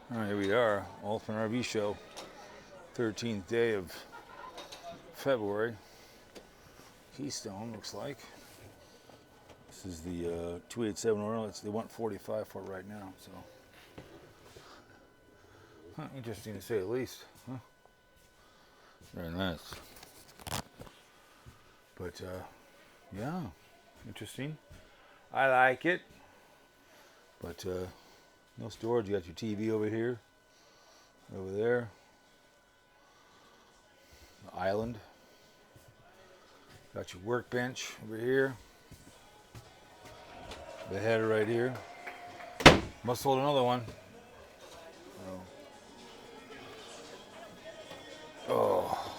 All right, here we are, Ultimate RV Show, 13th day of February. Keystone, looks like. This is the 287 Oriole. They want 45 for it right now, so. Interesting to say the least. Huh? Very nice. But, yeah, interesting. I like it. But, no storage. You got your TV over here, over there. The island. Got your workbench over here. The header right here. Must hold another one. Oh.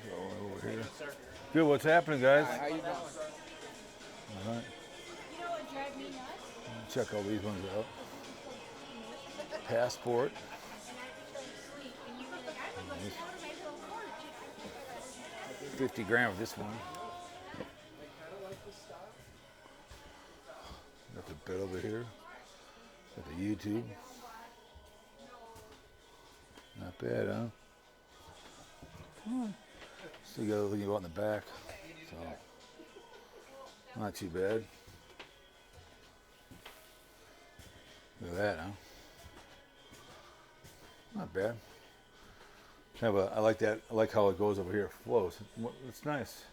Go over here. Good, what's happening, guys? How you doing? All right. You know what drives me nuts? Check all these ones out. Passport. And I feel asleep, and you were like, I'm going to go to my little porch. 50 grand with this one. Got the bed over here. Got the YouTube. Not bad, huh? Still got everything about in the back. So, not too bad. Look at that, huh? Not bad. I like that. I like how it goes over here. It flows. It's nice.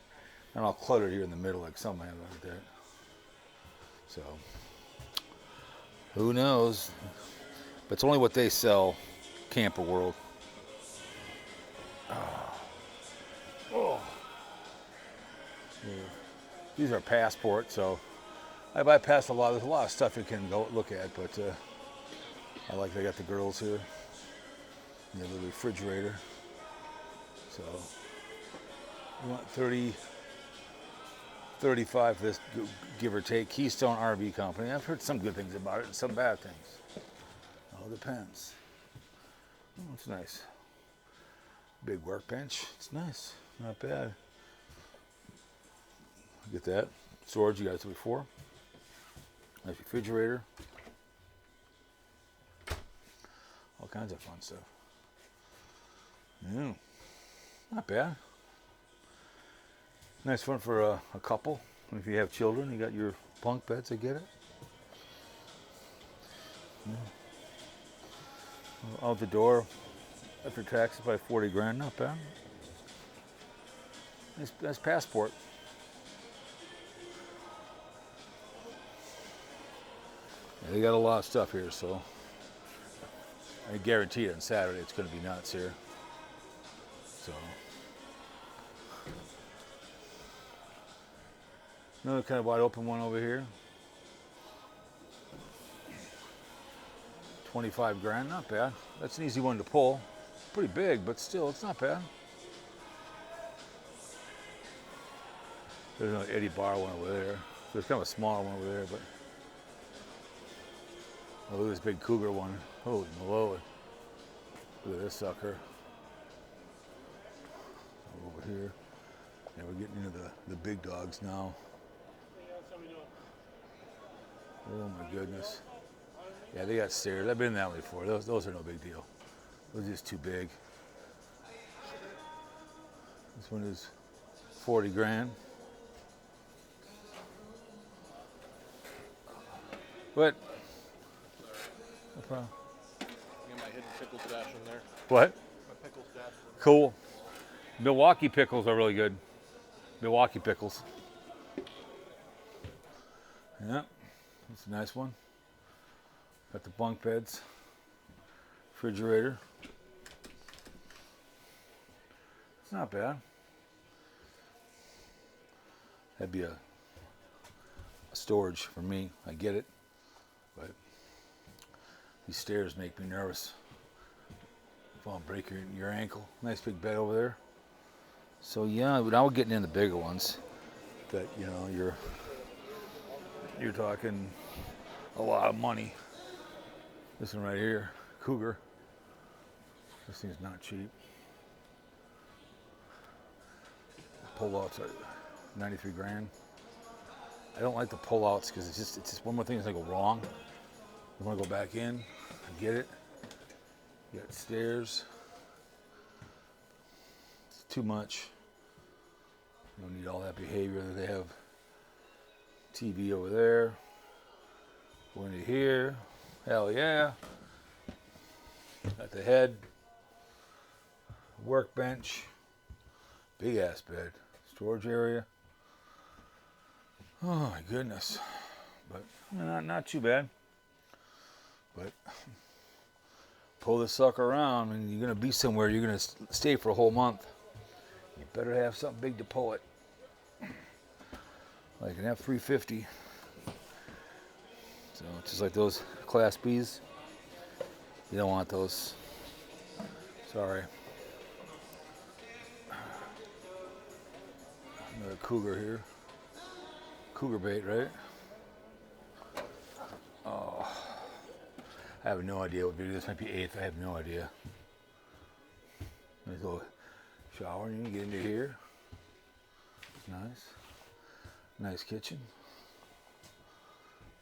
Not all cluttered here in the middle like some have like that. So, who knows? But it's only what they sell. Camper World. Oh. Yeah. These are passports, so I bypass a lot. There's a lot of stuff you can go look at, but I like they got the girls here. And the little refrigerator. So you want 30, 35 for this, give or take. Keystone RV Company. I've heard some good things about it and some bad things. All depends. Oh, it's nice. Big workbench. It's nice. Not bad. Get that. Storage you guys before. Nice refrigerator. All kinds of fun stuff. Yeah. Not bad. Nice one for a couple. If you have children, you got your bunk beds. I get it. Yeah. Out the door. After taxes, by 40 grand, not bad. Nice passport. Yeah, they got a lot of stuff here, so I guarantee it on Saturday it's going to be nuts here. So another kind of wide open one over here. 25 grand, not bad. That's an easy one to pull. Pretty big, but still, it's not bad. There's another Eddie Bar one over there. There's kind of a smaller one over there, but oh, look at this big cougar one. Holy moly. Look at this sucker. Over here. Yeah, we're getting into the big dogs now. Oh my goodness. Yeah, they got stairs. I've been in that one before. Those are no big deal. Those are just too big. This one is 40 grand. What? No problem. Get my hidden pickle stash in there. What? My pickle stash. Cool. Milwaukee pickles are really good. Milwaukee pickles. Yeah, that's a nice one. Got the bunk beds, refrigerator. It's not bad. That'd be a storage for me. I get it, but these stairs make me nervous. If I'll break your ankle. Nice big bed over there. So yeah, now we're getting in the bigger ones. That you know you're talking a lot of money. This one right here, Cougar. This thing's not cheap. Pull outs are 93 grand. don't like the pullouts because it's just one more thing that's gonna go wrong. You want to go back in, I get it. You got stairs. It's too much. You don't need all that behavior. They have TV over there. Go into here. Hell yeah. Got the head. Workbench. Big ass bed. Storage area. Oh my goodness. But not too bad. But pull this sucker around and you're going to be somewhere. You're going to stay for a whole month. You better have something big to pull it. Like an F-350. So just like those Class Bs. You don't want those. Sorry. Another cougar here. Cougar bait, right? Oh. I have no idea what video this might be. 8th. I have no idea. Nice little shower and you get into here. Nice. Nice kitchen.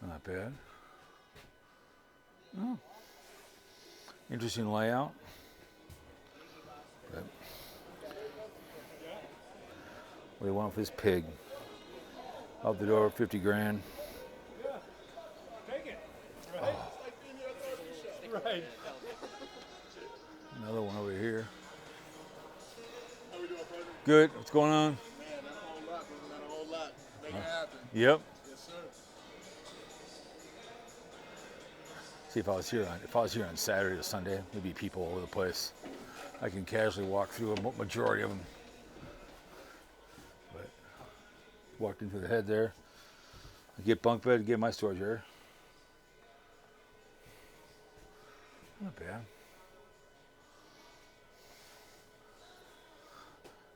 Not bad. Oh. Interesting layout. But what do you want for this pig? Out the door, 50 grand. Yeah. Take it. Right. Oh. Right. Another one over here. How we doing, brother? Good. What's going on? Man, not a whole lot, brother. Not a whole lot. Make it happen. Yep. Yes, sir. See if I was here on Saturday or Sunday, there'd be people all over the place. I can casually walk through a majority of them. But walked into the head there. I get bunk bed, get my storage area. Not bad.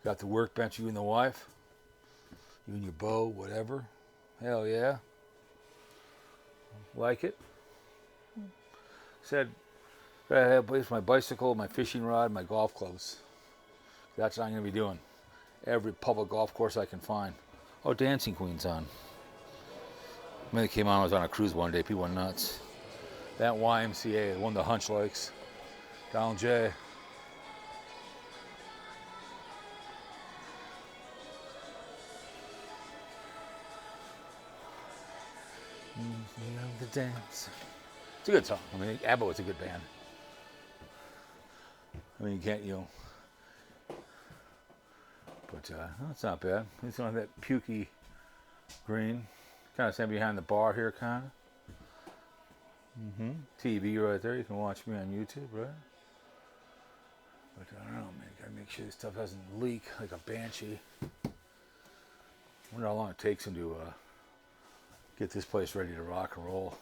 Got the workbench, you and the wife. You and your beau, whatever. Hell yeah. Like it. Said, I have a place for my bicycle, my fishing rod, my golf clubs. That's what I'm going to be doing. Every public golf course I can find. Oh, Dancing Queen's on. When they came on, I was on a cruise one day. People went nuts. That YMCA, the one the Hunch likes. Donald J. Love the dance. It's a good song. I mean, ABBA was a good band. I mean, you can't, but no, it's not bad. It's on that pukey green. Kind of standing behind the bar here, kind of. TV right there. You can watch me on YouTube, right? But I don't know, man. Gotta make sure this stuff doesn't leak like a banshee. I wonder how long it takes them to get this place ready to rock and roll.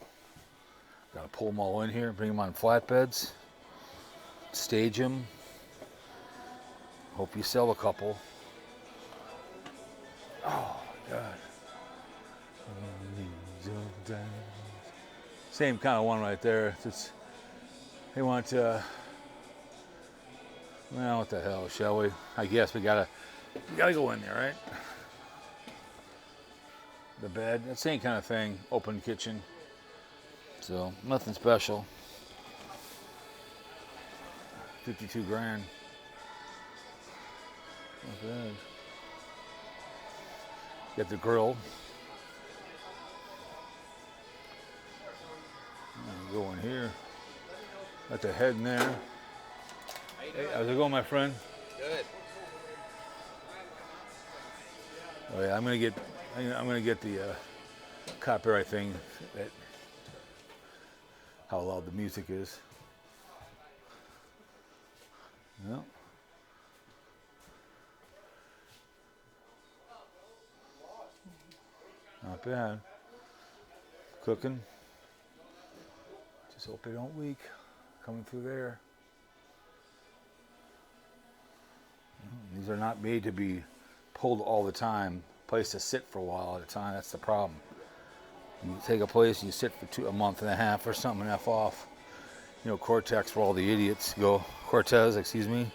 Gotta pull them all in here, bring them on flatbeds, stage them. Hope you sell a couple. Oh my God. Same kind of one right there. They want well, what the hell, shall we? I guess we gotta go in there, right? The bed, that same kind of thing. Open kitchen. So nothing special. 52 grand. Not bad. Get the grill. Go in here. Got the head in there. Hey, how's it going, my friend? Good. Oh yeah, I'm gonna get the copyright thing. That how loud the music is. No. Not bad. Cooking. Just hope they don't leak coming through there. These are not made to be pulled all the time. Place to sit for a while at a time. That's the problem. You take a place, you sit for a month and a half or something and F off. Cortex, where all the idiots go. Cortez, excuse me,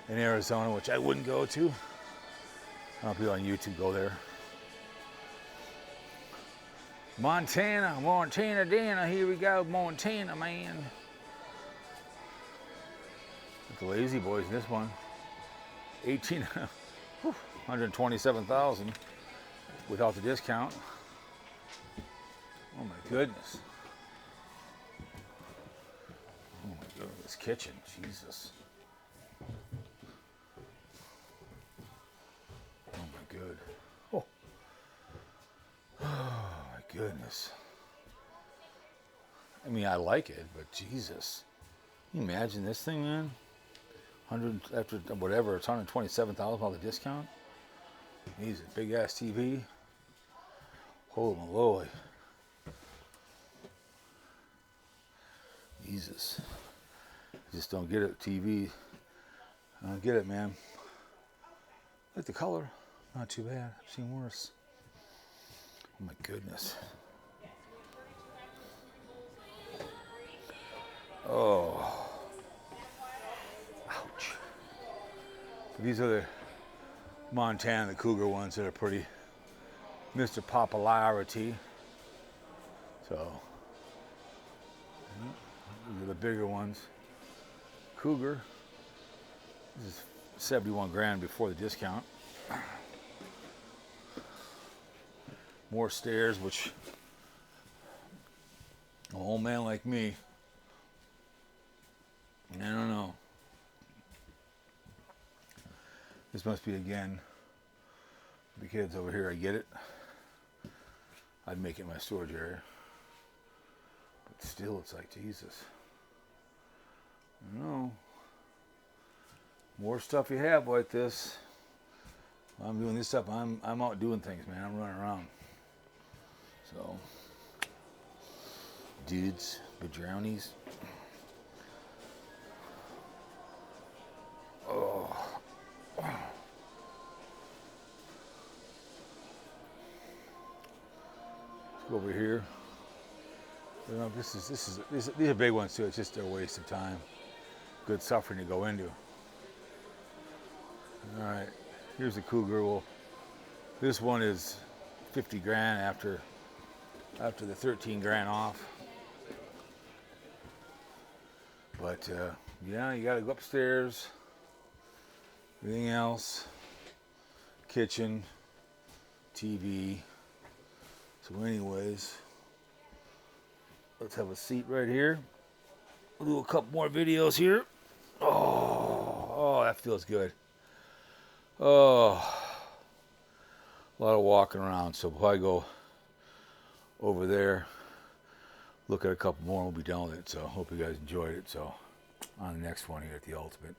in Arizona, which I wouldn't go to. I don't know if people on YouTube go there. Montana, Montana, Dana. Here we go, Montana, man. The Lazy Boys in this one. 127,000 without the discount. Oh my goodness. Oh my goodness, this kitchen, Jesus. Oh my good. Oh. Oh my goodness. I mean, I like it, but Jesus. Can you imagine this thing, man? 100 after whatever, it's 127,000 without the discount. He's a big ass TV. Holy moly. Jesus. I just don't get it. TV. I don't get it, man. I like the color. Not too bad. I've seen worse. Oh my goodness. Oh. Ouch. These are the Montana, the Cougar ones that are pretty Mr. Popularity. So, these are the bigger ones. Cougar. This is 71 grand before the discount. More stairs, which an old man like me, I don't know. This must be again the kids over here. I get it. I'd make it my storage area, but still, it's like Jesus. I don't know. More stuff you have like this. While I'm doing this stuff. I'm out doing things, man. I'm running around. So, dudes, badrownies. Oh. Let's go over here. You know, these are big ones too. It's just a waste of time. Good suffering to go into. All right, here's the Cougar. Well, this one is 50 grand after the 13 grand off. But yeah, you got to go upstairs. Everything else, kitchen, TV. So anyways, let's have a seat right here. We'll do a couple more videos here. Oh, that feels good. Oh, a lot of walking around. So if I go over there, look at a couple more, we'll be done with it. So hope you guys enjoyed it. So on the next one here at the Ultimate.